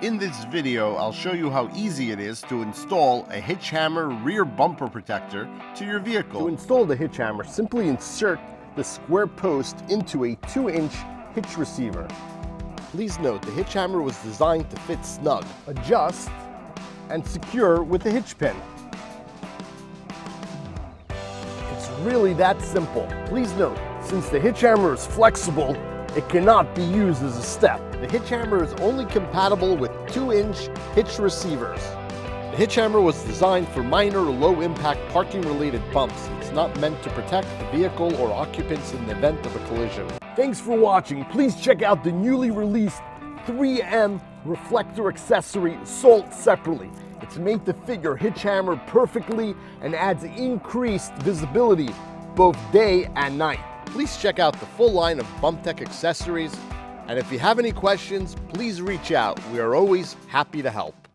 In this video, I'll show you how easy it is to install a HitchHammer rear bumper protector to your vehicle. To install the HitchHammer, simply insert the square post into a 2-inch hitch receiver. Please note, the HitchHammer was designed to fit snug, adjust, and secure with a hitch pin. It's really that simple. Please note, since the HitchHammer is flexible, it cannot be used as a step. The HitchHammer is only compatible with 2-inch hitch receivers. The HitchHammer was designed for minor low-impact parking-related bumps. It's not meant to protect the vehicle or occupants in the event of a collision. Thanks for watching. Please check out the newly released 3M reflector accessory sold separately. It's made to fit your HitchHammer perfectly and adds increased visibility both day and night. Please check out the full line of Bump Tech accessories, and if you have any questions, please reach out. We are always happy to help.